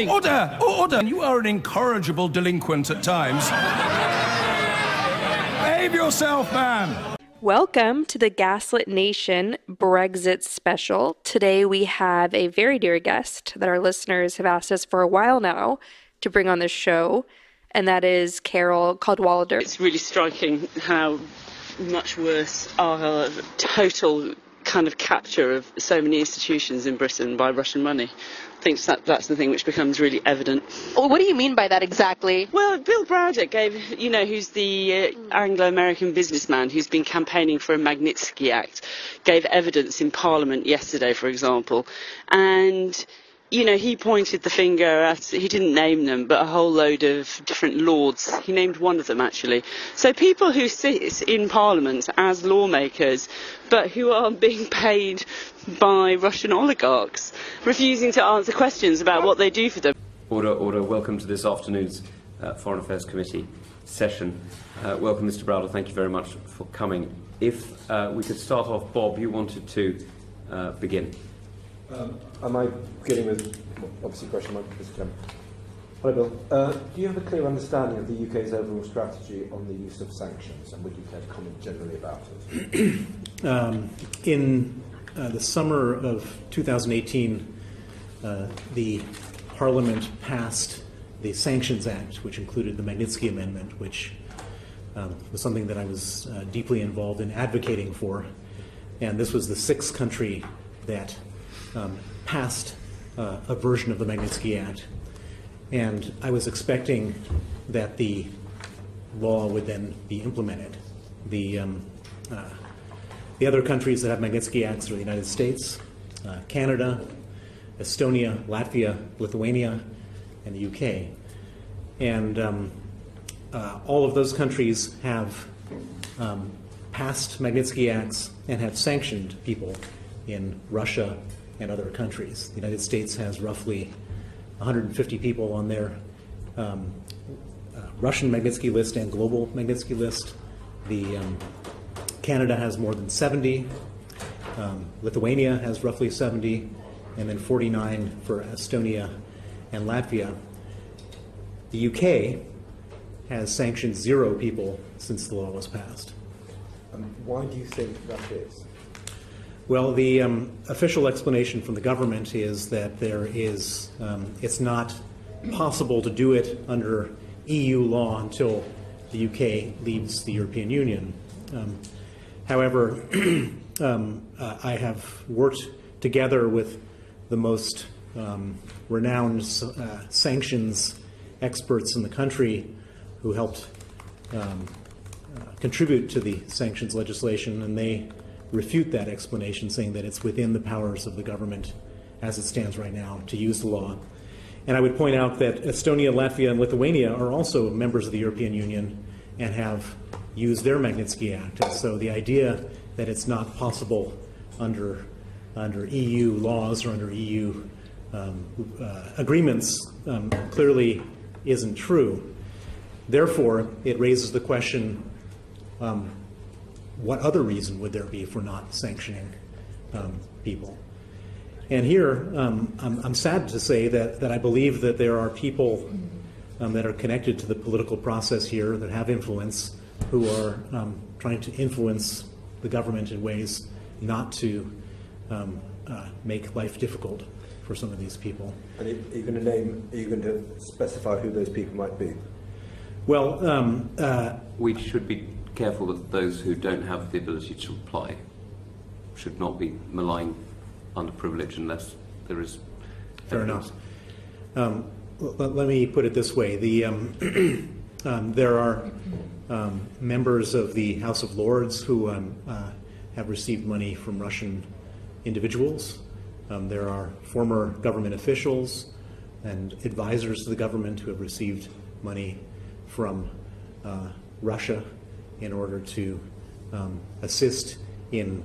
Order! Order! You are an incorrigible delinquent at times. Behave yourself, man! Welcome to the Gaslit Nation Brexit special. Today we have a very dear guest that our listeners have asked us for a while now to bring on the show, and that is Carol Cadwalader. It's really striking how much worse our total kind of capture of so many institutions in Britain by Russian money. I think that's the thing which becomes really evident. Well, what do you mean by that exactly? Well, Bill Browder gave, who's the Anglo-American businessman who's been campaigning for a Magnitsky Act, gave evidence in Parliament yesterday, for example, and he pointed the finger at, he didn't name them, but a whole load of different lords. He named one of them, actually. So people who sit in Parliament as lawmakers, but who are being paid by Russian oligarchs, refusing to answer questions about what they do for them. Order, order. Welcome to this afternoon's Foreign Affairs Committee session. Welcome, Mr. Browder. Thank you very much for coming. If we could start off, Bob, you wanted to begin. Am I beginning with, obviously, question mark? Hello, Bill. Do you have a clear understanding of the UK's overall strategy on the use of sanctions, and would you care to comment generally about it? In the summer of 2018, the Parliament passed the Sanctions Act, which included the Magnitsky Amendment, which was something that I was deeply involved in advocating for. And this was the sixth country that passed a version of the Magnitsky Act, and I was expecting that the law would then be implemented. The other countries that have Magnitsky Acts are the United States, Canada, Estonia, Latvia, Lithuania, and the UK. And all of those countries have passed Magnitsky Acts and have sanctioned people in Russia and other countries. The United States has roughly 150 people on their Russian Magnitsky list and global Magnitsky list. Canada has more than 70. Lithuania has roughly 70, and then 49 for Estonia and Latvia. The UK has sanctioned 0 people since the law was passed. Why do you think that is? Well, the official explanation from the government is that it's not possible to do it under EU law until the UK leaves the European Union. However, I have worked together with the most renowned sanctions experts in the country who helped contribute to the sanctions legislation, and they refute that explanation, saying that it's within the powers of the government as it stands right now to use the law. And I would point out that Estonia, Latvia, and Lithuania are also members of the European Union and have used their Magnitsky Act. And so the idea that it's not possible under EU laws or under EU agreements clearly isn't true. Therefore, it raises the question, what other reason would there be for not sanctioning people? And here, I'm sad to say that I believe that there are people that are connected to the political process here that have influence, who are trying to influence the government in ways not to make life difficult for some of these people. And are you going to specify who those people might be? Well, we should be careful that those who don't have the ability to apply should not be maligned under privilege unless there is fair enough. Let me put it this way: there are members of the House of Lords who have received money from Russian individuals. There are former government officials and advisors to the government who have received money from Russia in order to assist in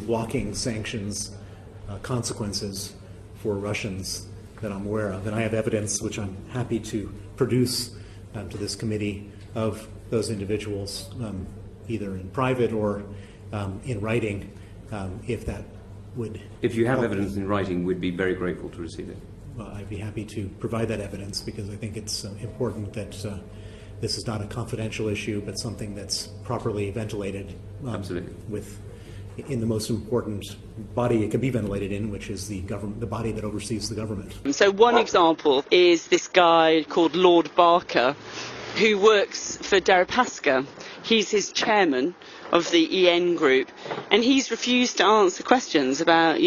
blocking sanctions consequences for Russians that I'm aware of. And I have evidence which I'm happy to produce to this committee of those individuals, either in private or in writing, if that would If you have help. evidence in writing, we'd be very grateful to receive it. I'd be happy to provide that evidence because I think it's important that this is not a confidential issue, but something that's properly ventilated. Absolutely. In the most important body it can be ventilated in, which is the government, the body that oversees the government. So one example is this guy called Lord Barker, who works for Deripaska. He's his chairman of the EN group, and he's refused to answer questions about,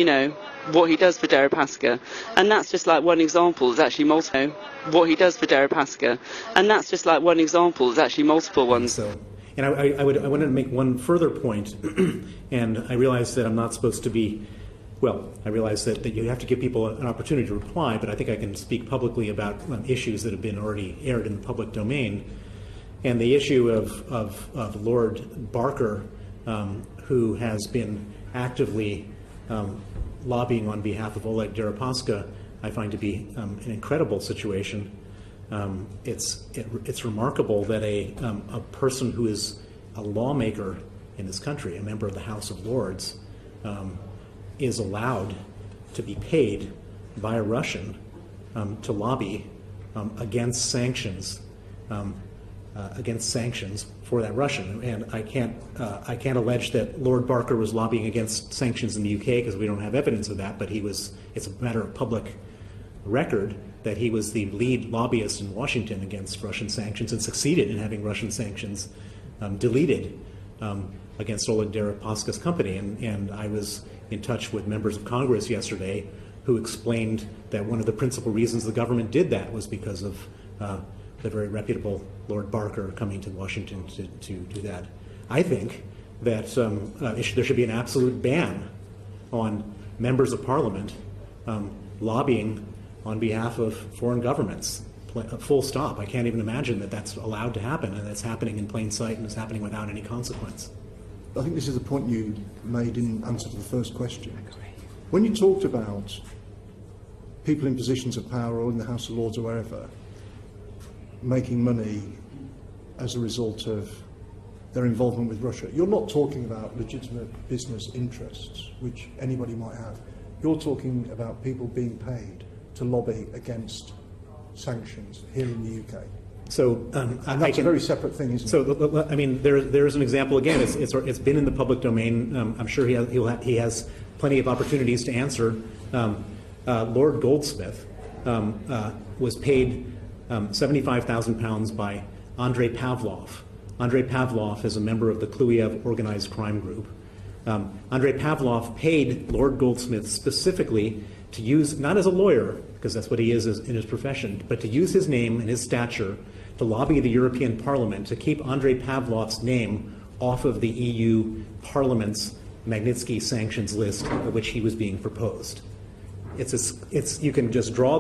what he does for Deripaska. And that's just like one example. There's actually multiple. What he does for Deripaska. And that's just like one example. There's actually multiple ones. And I wanted to make one further point, and I realize that I'm not supposed to be, I realize that you have to give people an opportunity to reply, but I think I can speak publicly about issues that have been already aired in the public domain. And the issue of Lord Barker, who has been actively lobbying on behalf of Oleg Deripaska, I find to be an incredible situation. It's remarkable that a person who is a lawmaker in this country, a member of the House of Lords, is allowed to be paid by a Russian to lobby against sanctions for that Russian. And I can't allege that Lord Barker was lobbying against sanctions in the UK because we don't have evidence of that. But it's a matter of public record that he was the lead lobbyist in Washington against Russian sanctions and succeeded in having Russian sanctions deleted against Oleg Deripaska's company. And I was in touch with members of Congress yesterday who explained that one of the principal reasons the government did that was because of the very reputable Lord Barker coming to Washington to do that. I think that there should be an absolute ban on members of Parliament lobbying on behalf of foreign governments, full stop. I can't even imagine that that's allowed to happen, and it's happening in plain sight and it's happening without any consequence. I think this is the point you made in answer to the first question. When you talked about people in positions of power or in the House of Lords or wherever making money as a result of their involvement with Russia, you're not talking about legitimate business interests, which anybody might have. You're talking about people being paid to lobby against sanctions here in the UK. So and that's a very separate thing, isn't it? So I mean, there is an example again. It's been in the public domain. I'm sure he has plenty of opportunities to answer. Lord Goldsmith was paid £75,000 by Andrei Pavlov. Andrei Pavlov is a member of the Kluyev organized crime group. Andrei Pavlov paid Lord Goldsmith specifically to use, not as a lawyer, because that's what he is in his profession, but to use his name and his stature to lobby the European Parliament to keep Andrei Pavlov's name off of the EU Parliament's Magnitsky sanctions list of which he was being proposed. You can just draw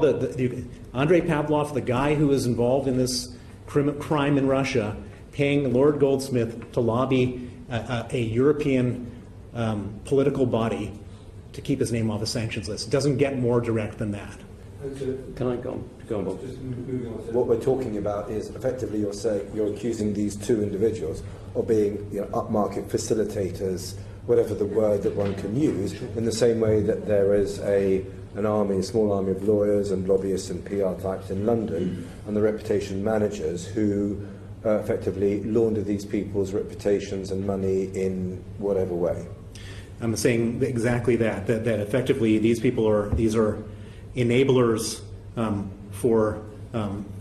Andrei Pavlov, the guy who is involved in this crime in Russia, paying Lord Goldsmith to lobby a European political body to keep his name off the sanctions list. It doesn't get more direct than that. Can I go on, Bob? What we're talking about is effectively you're accusing these two individuals of being upmarket facilitators, whatever the word that one can use, in the same way that there is a small army of lawyers and lobbyists and PR types in London, and the reputation managers who effectively launder these people's reputations and money in whatever way. I'm saying exactly that effectively these are enablers for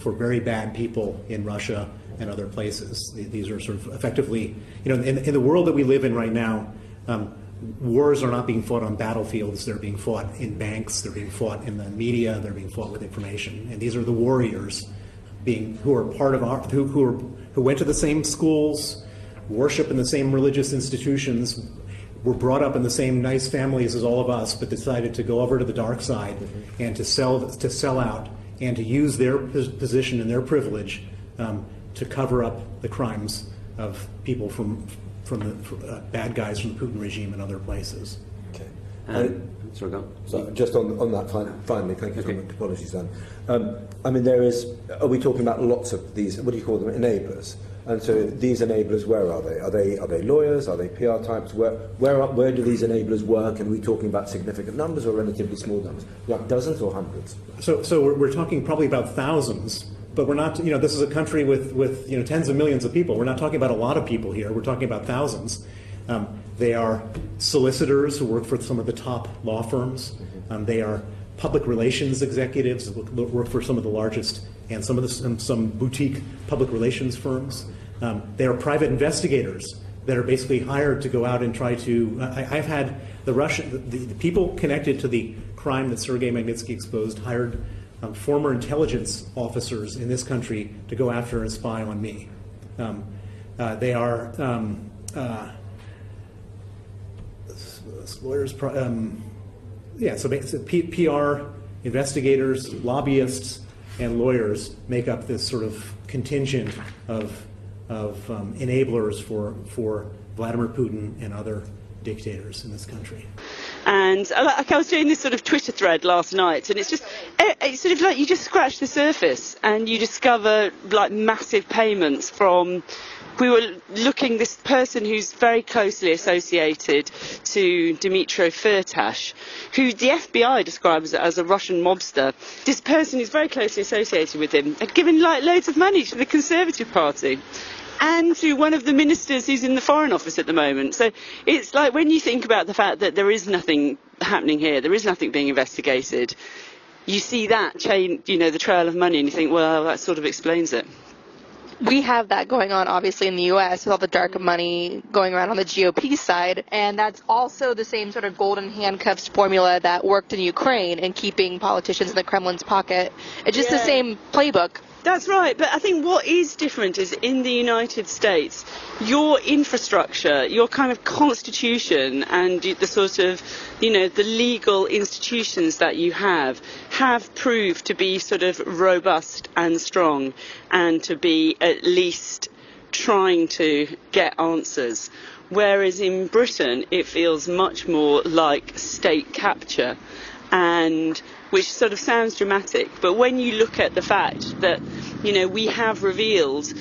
very bad people in Russia and other places. These are sort of effectively, in the world that we live in right now, wars are not being fought on battlefields. They're being fought in banks. They're being fought in the media. They're being fought with information. And these are the warriors who are part of who went to the same schools, worship in the same religious institutions, were brought up in the same nice families as all of us, but decided to go over to the dark side and to sell out and to use their position and their privilege to cover up the crimes of people from the bad guys from the Putin regime and other places. Okay. Sorry, go on. So just on that, finally, thank you so much. Apologies, Dan. I mean, are we talking about lots of these, what do you call them, enablers? And so these enablers, where are they? Are they lawyers? Are they PR types? Where do these enablers work? And are we talking about significant numbers or relatively small numbers? Like dozens or hundreds? So we're talking probably about thousands, but we're not. This is a country with tens of millions of people. We're not talking about a lot of people here. We're talking about thousands. They are solicitors who work for some of the top law firms. They are public relations executives who work for some of the largest and some boutique public relations firms. They are private investigators that are basically hired to go out and try to. I've had the people connected to the crime that Sergei Magnitsky exposed hired former intelligence officers in this country to go after and spy on me. They are lawyers. So basically PR investigators, lobbyists, and lawyers make up this sort of contingent of enablers for Vladimir Putin and other dictators in this country. And I was doing this sort of Twitter thread last night, and it's sort of like you just scratch the surface and you discover like massive payments from. We were looking this person who's very closely associated to Dmitry Firtash, who the FBI describes as a Russian mobster. This person who's very closely associated with him had given like loads of money to the Conservative Party and to one of the ministers who's in the Foreign Office at the moment. So it's like when you think about the fact that there is nothing happening here, there is nothing being investigated, you see that chain, the trail of money, and you think, well, that sort of explains it. We have that going on, obviously, in the U.S. with all the dark money going around on the GOP side, and that's also the same sort of golden handcuffs formula that worked in Ukraine in keeping politicians in the Kremlin's pocket. It's just the same playbook. That's right, but I think what is different is in the United States, your infrastructure, your kind of constitution and the sort of, the legal institutions that you have proved to be sort of robust and strong and to be at least trying to get answers. Whereas in Britain, it feels much more like state capture, and which sort of sounds dramatic, but when you look at the fact that, we have revealed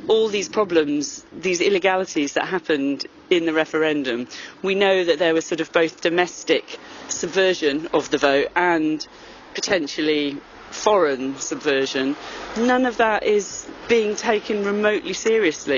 all these problems, these illegalities that happened in the referendum, we know that there was sort of both domestic subversion of the vote and potentially foreign subversion. None of that is being taken remotely seriously.